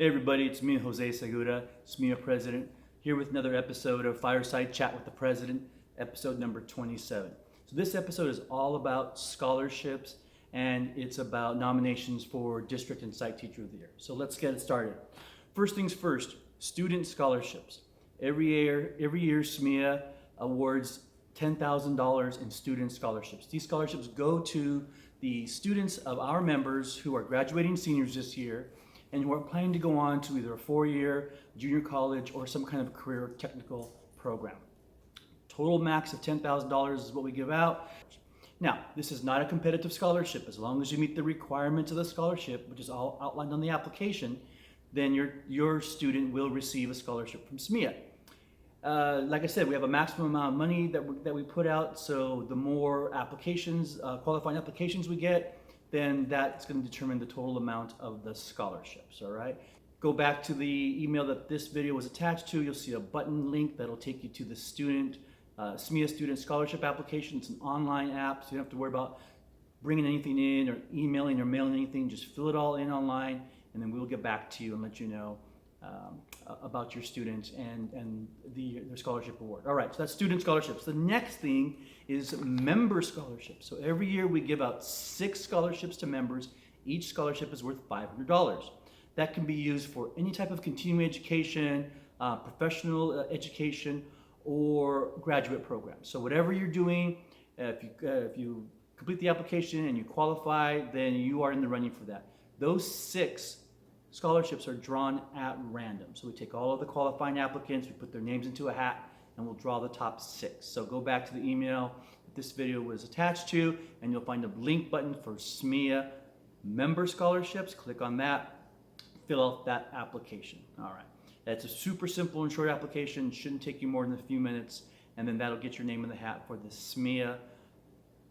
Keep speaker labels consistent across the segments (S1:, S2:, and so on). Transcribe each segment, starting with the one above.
S1: Hey everybody, it's me, Jose Segura, SMEEA President, here with another episode of Fireside Chat with the President, episode number 27. So this episode is all about scholarships and it's about nominations for District and Site Teacher of the Year. So let's get it started. First things first, student scholarships. Every year SMEEA awards $10,000 in student scholarships. These scholarships go to the students of our members who are graduating seniors this year and who are planning to go on to either a four-year junior college or some kind of career or technical program. Total max of $10,000 is what we give out. Now, this is not a competitive scholarship. As long as you meet the requirements of the scholarship, which is all outlined on the application, then your student will receive a scholarship from SMEEA. Like I said, we have a maximum amount of money that we put out, so the more applications, qualifying applications we get, then that's going to determine the total amount of the scholarships, all right? Go back to the email that this video was attached to. You'll see a button link that'll take you to the SMEEA Student Scholarship application. It's an online app, so you don't have to worry about bringing anything in or emailing or mailing anything. Just fill it all in online, and then we'll get back to you and let you know about your students and their scholarship award. All right, so that's student scholarships. The next thing is member scholarships. So every year we give out 6 scholarships to members. Each scholarship is worth $500. That can be used for any type of continuing education, professional education, or graduate programs. So whatever you're doing, if you complete the application and you qualify, then you are in the running for that. Those 6 scholarships are drawn at random. So we take all of the qualifying applicants, we put their names into a hat, and we'll draw the top 6. So go back to the email that this video was attached to, and you'll find a link button for SMEEA member scholarships. Click on that, fill out that application. All right. That's a super simple and short application. Shouldn't take you more than a few minutes, and then that'll get your name in the hat for the SMEEA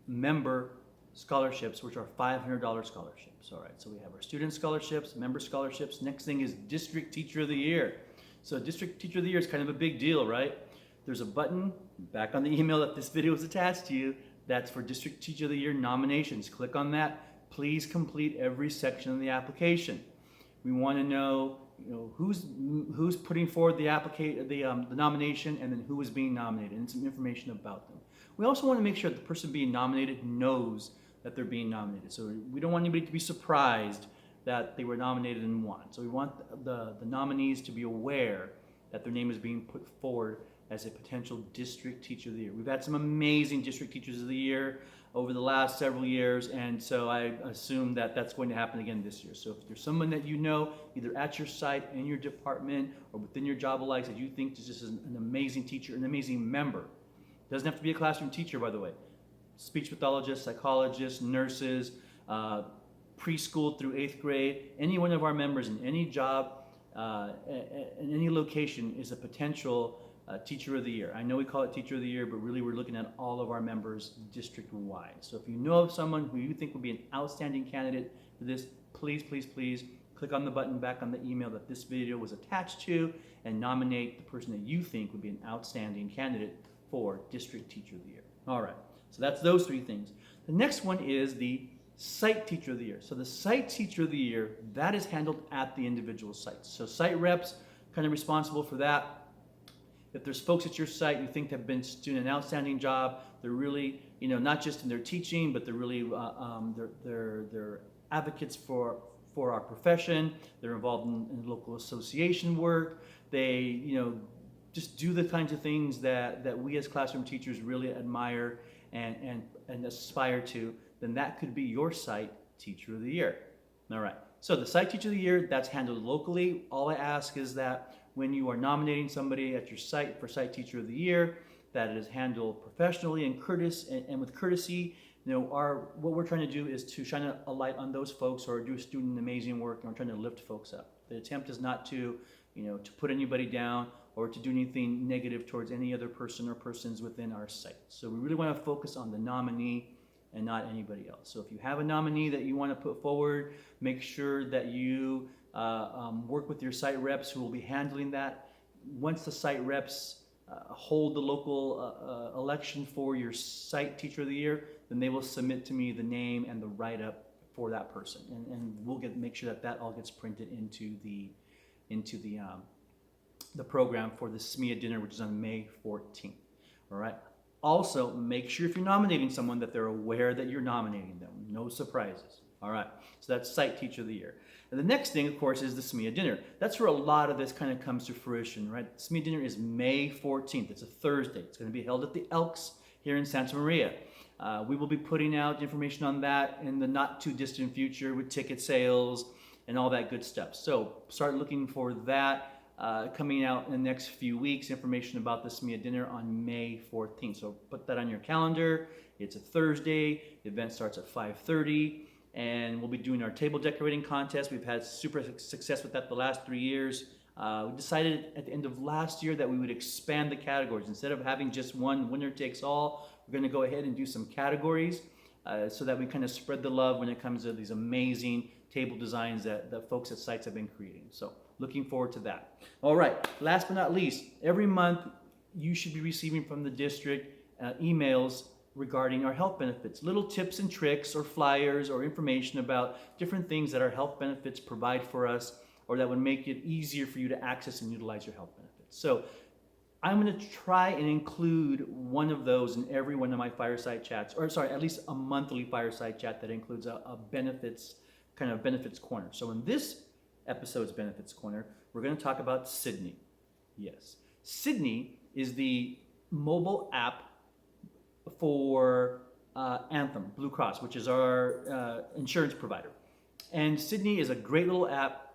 S1: member scholarships, which are $500 scholarships. All right, so we have our student scholarships, member scholarships. Next thing is District Teacher of the Year. So District Teacher of the Year is kind of a big deal, right? There's a button back on the email that this video is attached to you that's for District Teacher of the Year nominations. Click on that. Please complete every section of the application. We want to know, who's putting forward the nomination, and then who is being nominated, and some information about them. We also want to make sure that the person being nominated knows that they're being nominated. So we don't want anybody to be surprised that they were nominated and won. So we want the nominees to be aware that their name is being put forward as a potential District Teacher of the Year. We've had some amazing District Teachers of the Year over the last several years, and so I assume that that's going to happen again this year. So if there's someone that you know, either at your site, in your department, or within your job alike, that you think is just an amazing teacher, an amazing member, doesn't have to be a classroom teacher, by the way. Speech pathologists, psychologists, nurses, preschool through 8th grade, any one of our members in any job, in any location is a potential Teacher of the Year. I know we call it Teacher of the Year, but really we're looking at all of our members district-wide. So if you know of someone who you think would be an outstanding candidate for this, please, please, please click on the button back on the email that this video was attached to and nominate the person that you think would be an outstanding candidate for District Teacher of the Year. All right, so that's those 3 things. The next one is the Site Teacher of the Year. So the Site Teacher of the Year, that is handled at the individual sites. So site reps kind of responsible for that. If there's folks at your site you think have been doing an outstanding job, they're really, not just in their teaching, but they're really, they're advocates for our profession. They're involved in local association work. They, just do the kinds of things that we as classroom teachers really admire and aspire to, then that could be your Site Teacher of the Year. All right, so the Site Teacher of the Year, that's handled locally. All I ask is that when you are nominating somebody at your site for Site Teacher of the Year, that it is handled professionally and with courtesy. What we're trying to do is to shine a light on those folks who are doing amazing work, and we're trying to lift folks up. The attempt is not to, to put anybody down or to do anything negative towards any other person or persons within our site. So we really want to focus on the nominee and not anybody else. So if you have a nominee that you want to put forward, make sure that you work with your site reps who will be handling that. Once the site reps hold the local election for your Site Teacher of the Year, then they will submit to me the name and the write-up for that person, and we'll make sure that all gets printed into the into the program for the SMEEA dinner, which is on May 14th. All right. Also, make sure if you're nominating someone that they're aware that you're nominating them. No surprises. All right. So that's Site Teacher of the Year. And the next thing, of course, is the SMEEA dinner. That's where a lot of this kind of comes to fruition, right? The SMEEA dinner is May 14th. It's a Thursday. It's going to be held at the Elks here in Santa Maria. We will be putting out information on that in the not too distant future with ticket sales and all that good stuff. So start looking for that coming out in the next few weeks, information about the SMEEA dinner on May 14th. So put that on your calendar. It's a Thursday. The event starts at 5:30, and we'll be doing our table decorating contest. We've had super success with that the last 3 years. We decided at the end of last year that we would expand the categories. Instead of having just one winner takes all, we're going to go ahead and do some categories so that we kind of spread the love when it comes to these amazing table designs that the folks at Sites have been creating. So looking forward to that. All right, last but not least, every month you should be receiving from the district emails regarding our health benefits, little tips and tricks or flyers or information about different things that our health benefits provide for us or that would make it easier for you to access and utilize your health benefits. So I'm going to try and include one of those in every one of my fireside chats, or sorry, at least a monthly fireside chat that includes a benefits corner. So in this episode's benefits corner, we're going to talk about Sydney. Yes, Sydney is the mobile app for Anthem Blue Cross, which is our insurance provider. And Sydney is a great little app.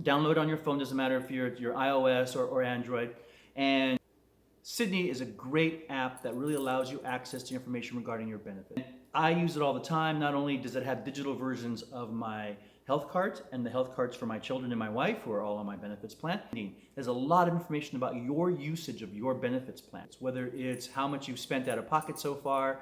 S1: Download on your phone, doesn't matter if you're iOS or Android. And Sydney is a great app that really allows you access to information regarding your benefits. I use it all the time. Not only does it have digital versions of my health cards and the health cards for my children and my wife, who are all on my benefits plan. There's a lot of information about your usage of your benefits plans, whether it's how much you've spent out of pocket so far,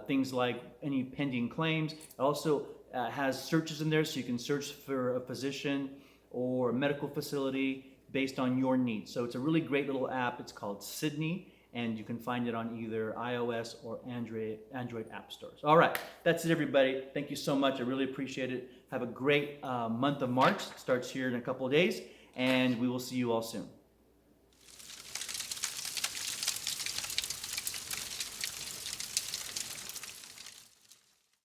S1: things like any pending claims. It also has searches in there, so you can search for a physician or a medical facility based on your needs. So it's a really great little app. It's called Sydney, and you can find it on either iOS or Android app stores. All right, that's it, everybody. Thank you so much. I really appreciate it. Have a great month of March. It starts here in a couple of days, and we will see you all soon.